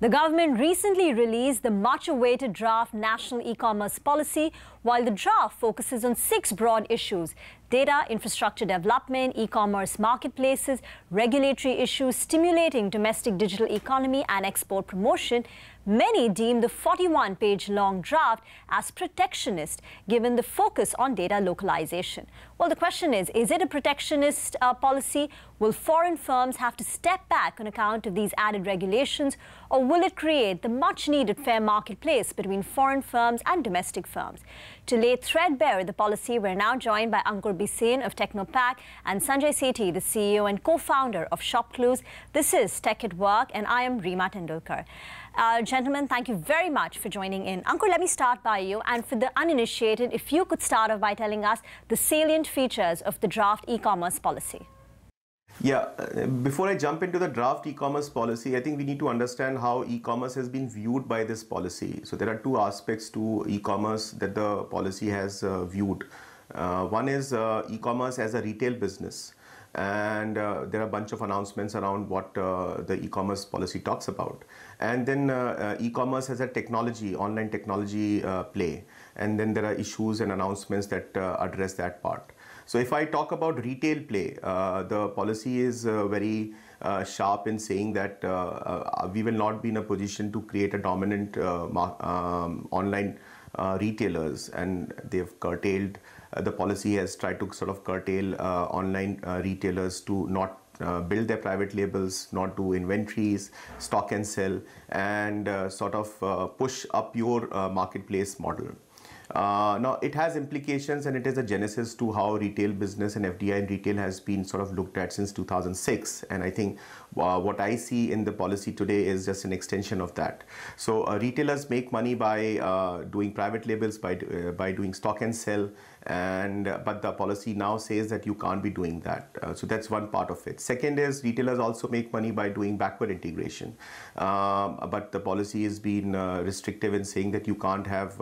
The government recently released the much-awaited draft National E-commerce Policy, while the draft focuses on 6 broad issues: data, infrastructure development, e-commerce marketplaces, regulatory issues, stimulating domestic digital economy and export promotion. Many deem the 41-page-long draft as protectionist, given the focus on data localization. Well, the question is it a protectionist policy? Will foreign firms have to step back on account of these added regulations, or will it create the much-needed fair marketplace between foreign firms and domestic firms? To lay threadbare the policy, we're now joined by Ankur Bisen of Technopak and Sanjay Sethi, the CEO and co-founder of ShopClues. This is Tech at Work, and I am Rima Tendulkar. Gentlemen, thank you very much for joining in. Ankur, let me start by you. And for the uninitiated, if you could start off by telling us the salient features of the draft e-commerce policy. Yeah, before I jump into the draft e-commerce policy, I think we need to understand how e-commerce has been viewed by this policy. So there are 2 aspects to e-commerce that the policy has viewed. One is e-commerce as a retail business. And there are a bunch of announcements around what the e-commerce policy talks about. And then e-commerce as a technology, online technology play. And then there are issues and announcements that address that part. So if I talk about retail play, the policy is very sharp in saying that we will not be in a position to create a dominant online retailers, and they've curtailed. The policy has tried to sort of curtail online retailers to not build their private labels, not do inventories, stock and sell, and sort of push up your marketplace model. Now, it has implications, and it is a genesis to how retail business and FDI in retail has been sort of looked at since 2006. And I think what I see in the policy today is just an extension of that. So retailers make money by doing private labels, by doing stock and sell, but the policy now says that you can't be doing that. So that's one part of it. Second is retailers also make money by doing backward integration. But the policy has been restrictive in saying that you can't have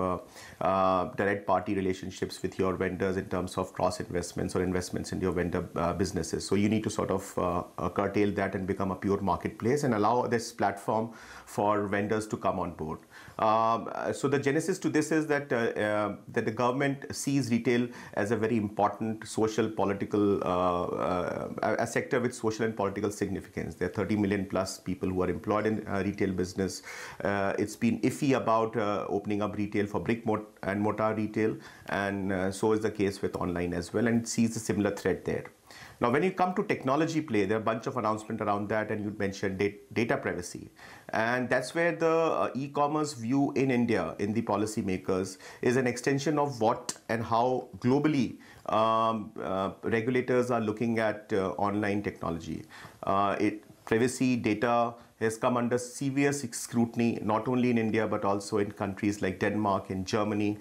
direct party relationships with your vendors in terms of cross investments or investments in your vendor businesses. So you need to sort of curtail that and become a pure marketplace and allow this platform for vendors to come on board. So the genesis to this is that that the government sees retail as a very important social, political, a sector with social and political significance. There are 30 million plus people who are employed in retail business. It's been iffy about opening up retail for brick and mortar retail, and so is the case with online as well, and it sees a similar threat there. Now, when you come to technology play, there are a bunch of announcements around that, and you mentioned data privacy. And that's where the e-commerce view in India, in the policymakers, is an extension of what and how globally regulators are looking at online technology. Privacy, data has come under severe scrutiny, not only in India, but also in countries like Denmark and Germany.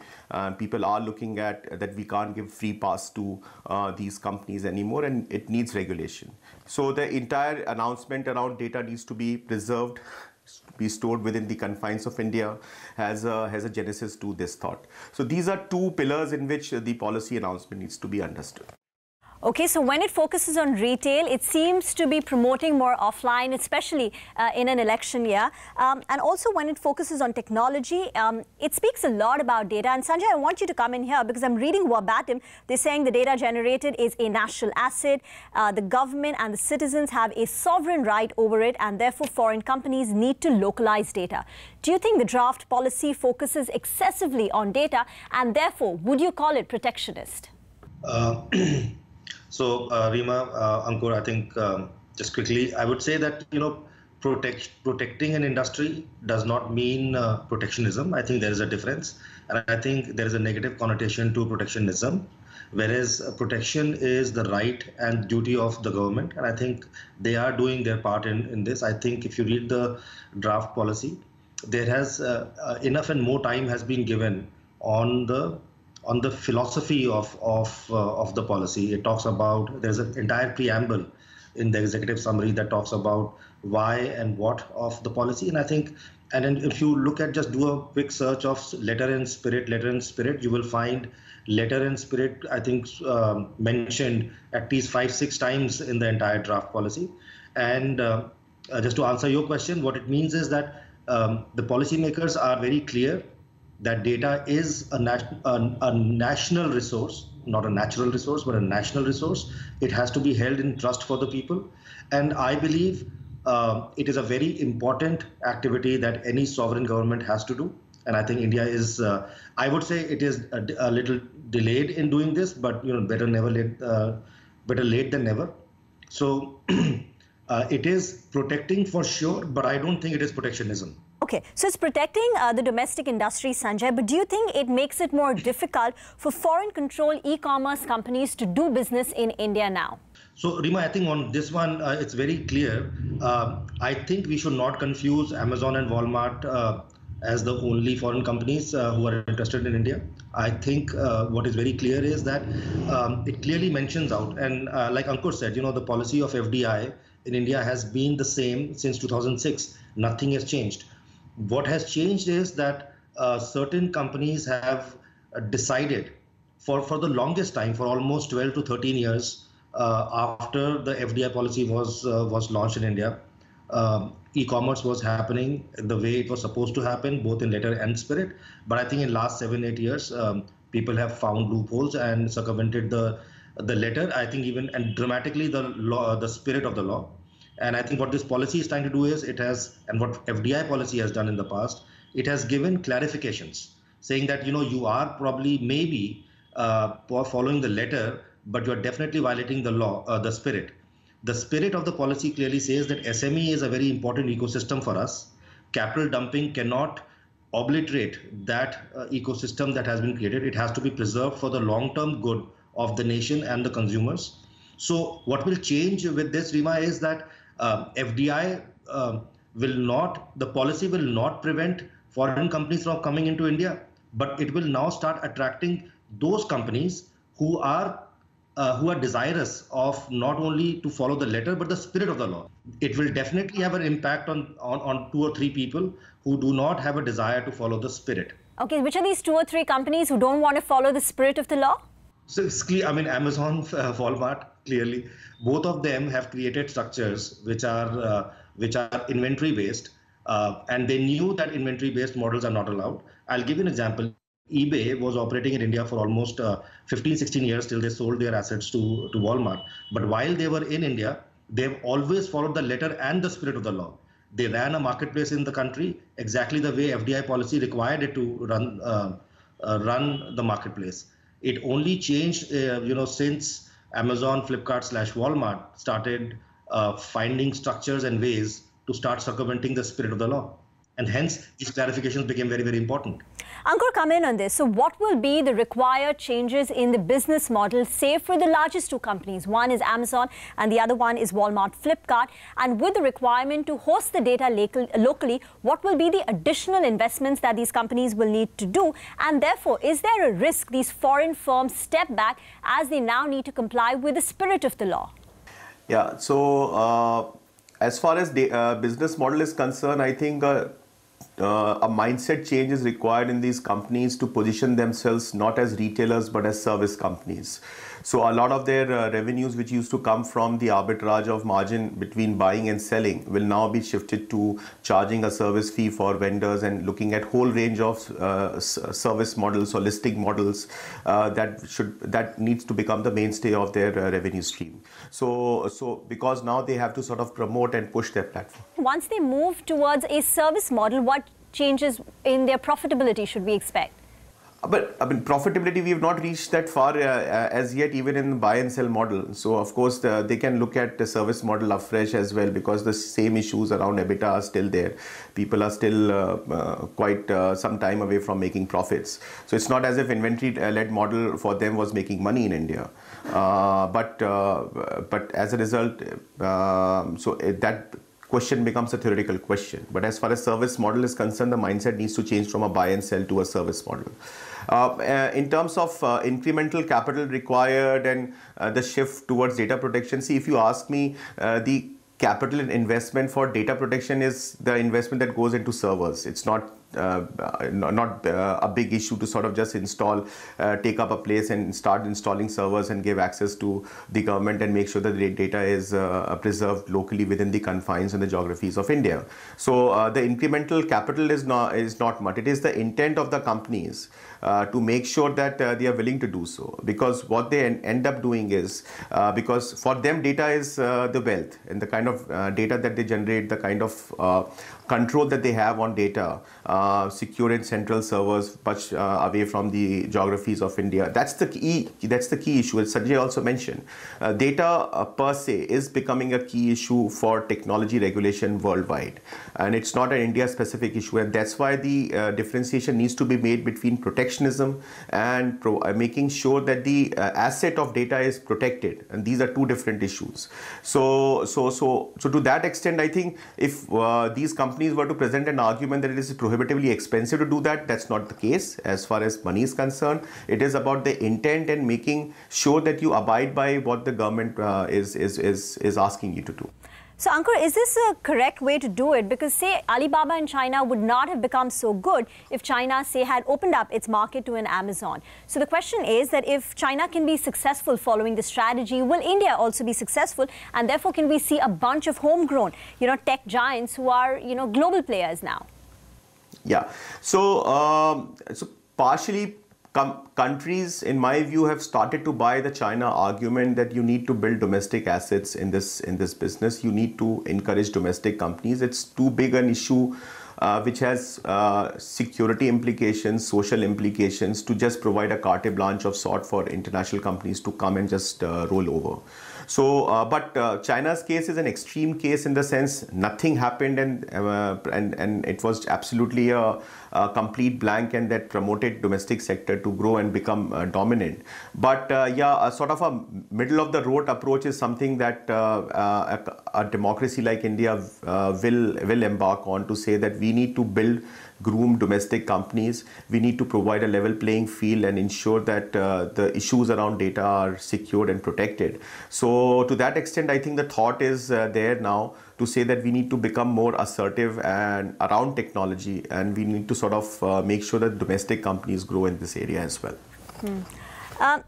People are looking at that we can't give free pass to these companies anymore, and it needs regulation. So the entire announcement around data needs to be preserved, be stored within the confines of India, has a genesis to this thought. So these are 2 pillars in which the policy announcement needs to be understood. Okay, so when it focuses on retail, it seems to be promoting more offline, especially in an election year. And also when it focuses on technology, it speaks a lot about data. And Sanjay, I want you to come in here because I'm reading verbatim. They're saying the data generated is a national asset. The government and the citizens have a sovereign right over it, and therefore foreign companies need to localize data. Do you think the draft policy focuses excessively on data, and therefore would you call it protectionist? So, Rima, Ankur, I think just quickly, I would say that, protecting an industry does not mean protectionism. I think there is a difference. And I think there is a negative connotation to protectionism, whereas protection is the right and duty of the government. And I think they are doing their part in this. I think if you read the draft policy, there has enough and more time has been given on the philosophy of the policy. It talks about, there's an entire preamble in the executive summary that talks about why and what of the policy. And I think, and then if you look at, just do a quick search of letter and spirit, you will find letter and spirit, I think, mentioned at least 5-6 times in the entire draft policy. And just to answer your question, what it means is that the policymakers are very clear that data is a national resource, not a natural resource, but a national resource. It has to be held in trust for the people. And I believe it is a very important activity that any sovereign government has to do. And I think India is, I would say it is a little delayed in doing this, but better late than never. So it is protecting for sure, but I don't think it is protectionism. Okay, so it's protecting the domestic industry, Sanjay, but do you think it makes it more difficult for foreign-controlled e-commerce companies to do business in India now? So, Rima, I think on this one, it's very clear. I think we should not confuse Amazon and Walmart as the only foreign companies who are interested in India. I think what is very clear is that it clearly mentions out, and like Ankur said, the policy of FDI in India has been the same since 2006. Nothing has changed. What has changed is that certain companies have decided for the longest time, for almost 12 to 13 years after the FDI policy was launched in India, e-commerce was happening the way it was supposed to happen, both in letter and spirit. But I think in last 7-8 years, people have found loopholes and circumvented the letter. I think even and dramatically the spirit of the law. And I think what this policy is trying to do is and what FDI policy has done in the past, it has given clarifications saying that, you are probably maybe following the letter, but you are definitely violating the law, the spirit. The spirit of the policy clearly says that SME is a very important ecosystem for us. Capital dumping cannot obliterate that ecosystem that has been created. It has to be preserved for the long-term good of the nation and the consumers. So what will change with this, Rima, is that FDI the policy will not prevent foreign companies from coming into India, but it will now start attracting those companies who are desirous of not only to follow the letter, but the spirit of the law. It will definitely have an impact on 2 or 3 people who do not have a desire to follow the spirit. Okay, which are these 2 or 3 companies who don't want to follow the spirit of the law? So it's clear, Amazon, Walmart, clearly, both of them have created structures which are inventory based, and they knew that inventory based models are not allowed. I'll give you an example. eBay was operating in India for almost 15-16 years till they sold their assets to Walmart. But while they were in India, they've always followed the letter and the spirit of the law. They ran a marketplace in the country exactly the way FDI policy required it to run the marketplace. It only changed, since Amazon, Flipkart / Walmart started finding structures and ways to start circumventing the spirit of the law. And hence, these clarifications became very, very important. Ankur, come in on this. So what will be the required changes in the business model, say for the largest 2 companies? One is Amazon and the other one is Walmart, Flipkart. And with the requirement to host the data locally, what will be the additional investments that these companies will need to do? And therefore, is there a risk these foreign firms step back as they now need to comply with the spirit of the law? Yeah, so as far as the business model is concerned, I think a mindset change is required in these companies to position themselves not as retailers but as service companies. So a lot of their revenues which used to come from the arbitrage of margin between buying and selling will now be shifted to charging a service fee for vendors and looking at whole range of service models or listing models that needs to become the mainstay of their revenue stream. So because now they have to sort of promote and push their platform. Once they move towards a service model, what changes in their profitability should we expect? But profitability, we have not reached that far as yet, even in the buy and sell model. So of course, they can look at the service model afresh as well, because the same issues around EBITDA are still there. People are still quite some time away from making profits. So it's not as if inventory-led model for them was making money in India. But as a result, that question becomes a theoretical question. But as far as service model is concerned, the mindset needs to change from a buy and sell to a service model. In terms of incremental capital required and the shift towards data protection, see, if you ask me, the capital investment for data protection is the investment that goes into servers. It's not a big issue to sort of just take up a place and start installing servers and give access to the government and make sure that the data is preserved locally within the confines and the geographies of India. So the incremental capital is not much. It is the intent of the companies to make sure that they are willing to do so, because what they end up doing is, because for them data is the wealth, and the kind of data that they generate, the kind of control that they have on data, secure in central servers much away from the geographies of India. That's the key issue, as Sanjay also mentioned. Data per se is becoming a key issue for technology regulation worldwide, and it's not an India specific issue, and that's why the differentiation needs to be made between protectionism and making sure that the asset of data is protected, and these are two different issues. So to that extent, I think if these companies were to present an argument that it is prohibitively expensive to do that, that's not the case as far as money is concerned. It is about the intent and making sure that you abide by what the government is asking you to do. So, Ankur, is this a correct way to do it? Because, say, Alibaba in China would not have become so good if China, say, had opened up its market to an Amazon. So the question is that if China can be successful following the strategy, will India also be successful? And therefore, can we see a bunch of homegrown, tech giants who are, global players now? Yeah. So partially, countries, in my view, have started to buy the China argument that you need to build domestic assets in this business. You need to encourage domestic companies. It's too big an issue which has security implications, social implications, to just provide a carte blanche of sort for international companies to come and just roll over. So, but China's case is an extreme case in the sense nothing happened, and it was absolutely a complete blank, and that promoted domestic sector to grow and become dominant. But yeah, a sort of a middle of the road approach is something that a democracy like India will embark on, to say that we need to groom domestic companies. We need to provide a level playing field and ensure that the issues around data are secured and protected. So to that extent, I think the thought is there now to say that we need to become more assertive and around technology, and we need to sort of make sure that domestic companies grow in this area as well.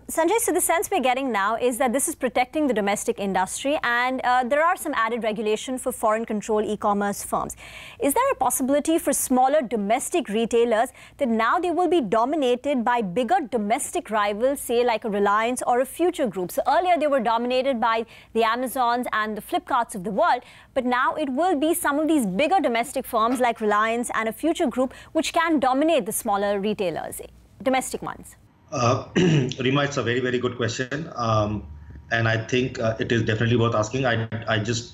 Sanjay, so the sense we're getting now is that this is protecting the domestic industry, and there are some added regulation for foreign-controlled e-commerce firms. Is there a possibility for smaller domestic retailers that now they will be dominated by bigger domestic rivals, say like a Reliance or a Future Group? So earlier they were dominated by the Amazons and the Flipkarts of the world, but now it will be some of these bigger domestic firms like Reliance and a Future Group which can dominate the smaller retailers, domestic ones. Rima, it's a very, very good question. And I think it is definitely worth asking. I just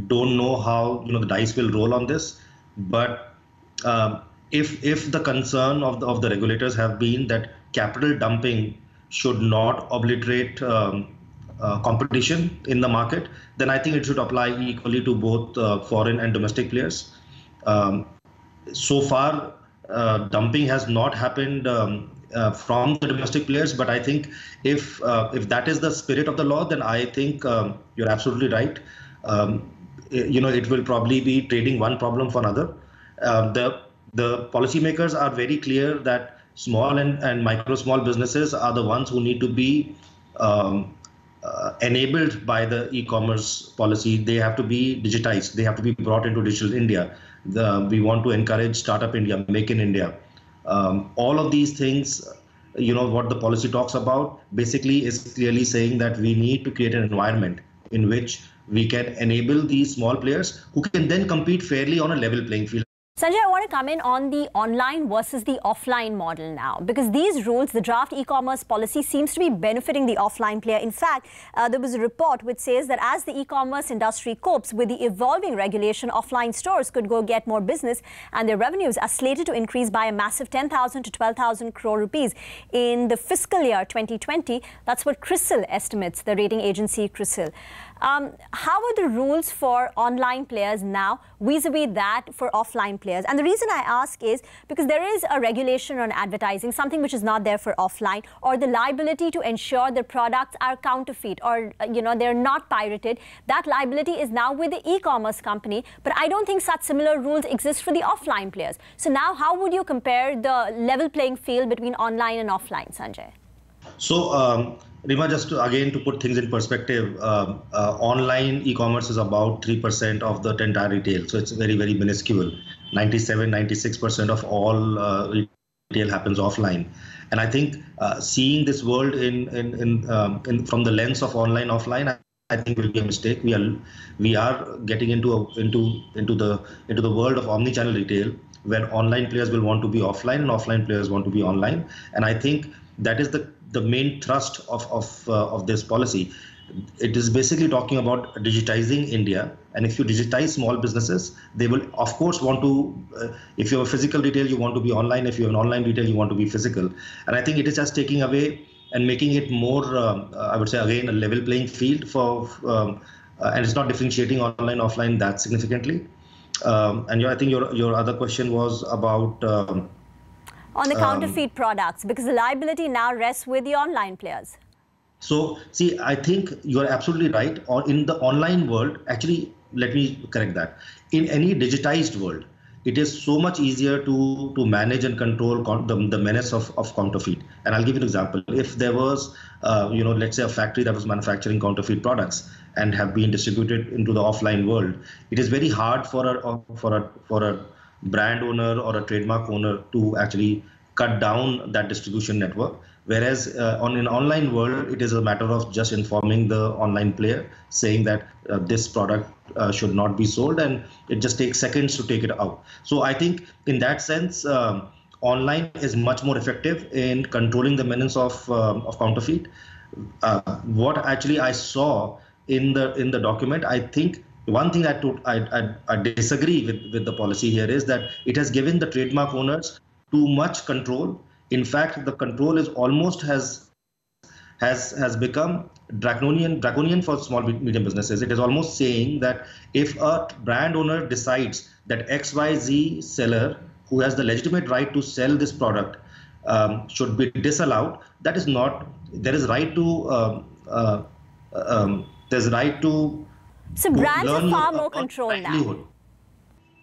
don't know how the dice will roll on this. But if the concern of the regulators have been that capital dumping should not obliterate competition in the market, then I think it should apply equally to both foreign and domestic players. So far, dumping has not happened from the domestic players, but I think if that is the spirit of the law, then I think you're absolutely right. It will probably be trading one problem for another. The policymakers are very clear that small and small businesses are the ones who need to be enabled by the e-commerce policy. They have to be digitized. They have to be brought into digital India. We want to encourage Startup India, Make in India. All of these things, what the policy talks about basically is clearly saying that we need to create an environment in which we can enable these small players who can then compete fairly on a level playing field. Sanjay, I want to come in on the online versus the offline model now, because these rules, the draft e-commerce policy, seems to be benefiting the offline player. In fact, there was a report which says that as the e-commerce industry copes with the evolving regulation, offline stores could go get more business, and their revenues are slated to increase by a massive 10,000 to 12,000 crore rupees in the fiscal year 2020. That's what CRISIL estimates, the rating agency CRISIL. How are the rules for online players now vis-a-vis that for offline players? And the reason I ask is because there is a regulation on advertising, something which is not there for offline, or the liability to ensure that products are counterfeit or, they're not pirated. That liability is now with the e-commerce company, but I don't think such similar rules exist for the offline players. So now how would you compare the level playing field between online and offline, Sanjay? So, Rima, just to put things in perspective, online e-commerce is about 3% of the entire retail. So it's very, very minuscule. 96% of all retail happens offline. And I think seeing this world from the lens of online, offline, I think will be a mistake. We are getting into the world of omni-channel retail, where online players will want to be offline and offline players want to be online. And I think that is the main thrust of this policy. It is basically talking about digitizing India. And if you digitize small businesses, they will, of course, want to, if you have a physical retail, you want to be online. If you have an online retail, you want to be physical. And I think it is just taking away and making it more, I would say, again, a level playing field for, and it's not differentiating online, offline that significantly. And I think your other question was about on the counterfeit products, because the liability now rests with the online players. So, see, I think you are absolutely right. Or in the online world, actually, let me correct that. In any digitized world, it is so much easier to manage and control the menace of counterfeit. And I'll give you an example. If there was, let's say a factory that was manufacturing counterfeit products and have been distributed into the offline world, it is very hard for a brand owner or a trademark owner to actually cut down that distribution network. Whereas on an online world, it is a matter of just informing the online player, saying that this product should not be sold, and it just takes seconds to take it out. So I think in that sense, online is much more effective in controlling the menace of counterfeit. What actually I saw in the document, I think one thing I disagree with the policy here is that it has given the trademark owners too much control. In fact, the control is almost has become draconian for small medium businesses. It is almost saying that if a brand owner decides that XYZ seller who has the legitimate right to sell this product should be disallowed, that is not. There is right to So brands have far more control now.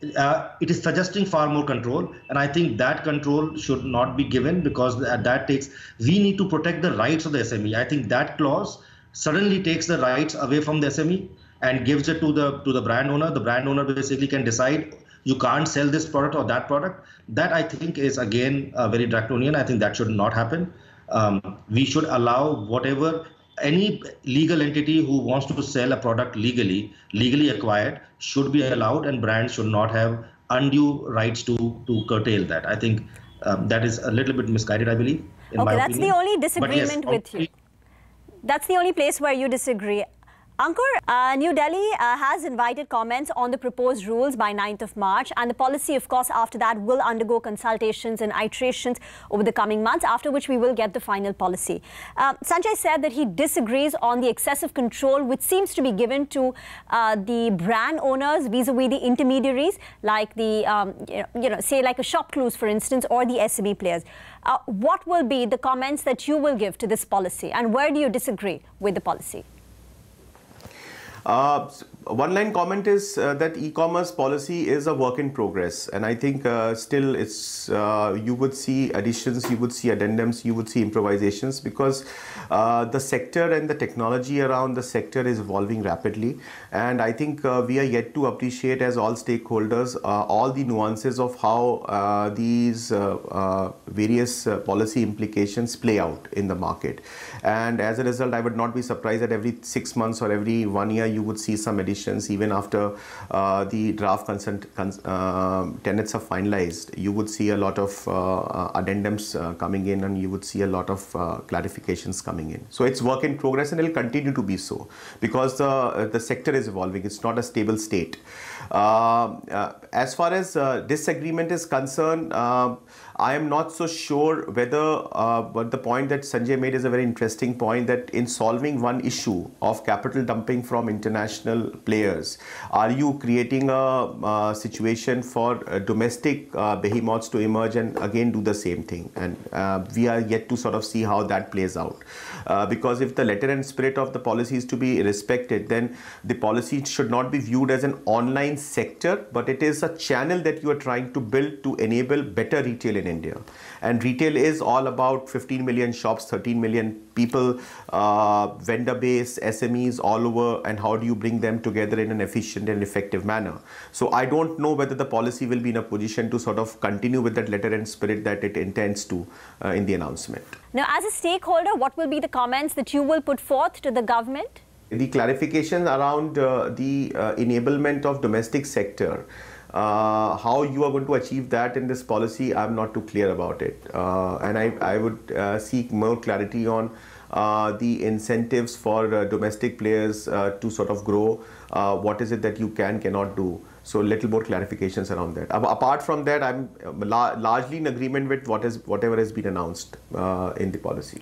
It is suggesting far more control, and I think that control should not be given, because we need to protect the rights of the SME. I think that clause suddenly takes the rights away from the SME and gives it to the brand owner. The brand owner basically can decide you can't sell this product or that product. That I think is again very draconian. I think that should not happen. We should allow any legal entity who wants to sell a product legally acquired should be allowed, and brands should not have undue rights to curtail that. I think that is a little bit misguided, I believe. Okay, that's the only disagreement with you. That's the only place where you disagree. Ankur, New Delhi has invited comments on the proposed rules by 9th of March, and the policy, of course, after that will undergo consultations and iterations over the coming months, after which we will get the final policy. Sanjay said that he disagrees on the excessive control which seems to be given to the brand owners vis-a-vis the intermediaries, like the, say like a ShopClues, for instance, or the SME players. What will be the comments that you will give to this policy, and where do you disagree with the policy? One line comment is that e-commerce policy is a work in progress, and I think still it's you would see additions, you would see addendums, you would see improvisations, because the sector and the technology around the sector is evolving rapidly, and I think we are yet to appreciate as all stakeholders all the nuances of how these various policy implications play out in the market. And as a result, I would not be surprised that every 6 months or every 1 year you would see some additions. Even after the draft tenets are finalized, you would see a lot of addendums coming in, and you would see a lot of clarifications coming in. So it's work in progress, and it will continue to be so, because the sector is evolving. It's not a stable state. As far as disagreement is concerned, I am not so sure whether, but the point that Sanjay made is a very interesting point, that in solving one issue of capital dumping from international players, are you creating a situation for domestic behemoths to emerge and again do the same thing? And we are yet to sort of see how that plays out. Because if the letter and spirit of the policy is to be respected, then the policy should not be viewed as an online sector, but it is a channel that you are trying to build to enable better retail in India. And retail is all about 15 million shops, 13 million people, vendor base, SMEs all over, and how do you bring them together in an efficient and effective manner. So I don't know whether the policy will be in a position to sort of continue with that letter and spirit that it intends to in the announcement. Now, as a stakeholder, what will be the comments that you will put forth to the government? The clarification around the enablement of domestic sector, how you are going to achieve that in this policy, I'm not too clear about it. And I would seek more clarity on the incentives for domestic players to sort of grow. What is it that you cannot do? So little more clarifications around that. Apart from that, I'm largely in agreement with whatever has been announced in the policy.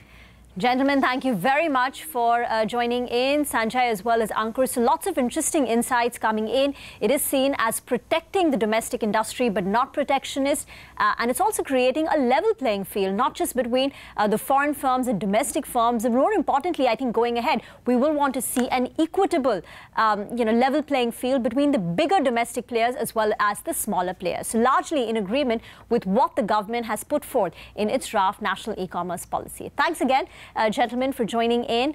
Gentlemen, thank you very much for joining in, Sanjay as well as Ankur. So lots of interesting insights coming in. It is seen as protecting the domestic industry, but not protectionist. And it's also creating a level playing field, not just between the foreign firms and domestic firms. And more importantly, I think going ahead, we will want to see an equitable, level playing field between the bigger domestic players as well as the smaller players. So largely in agreement with what the government has put forth in its draft national e-commerce policy. Thanks again, gentlemen, for joining in.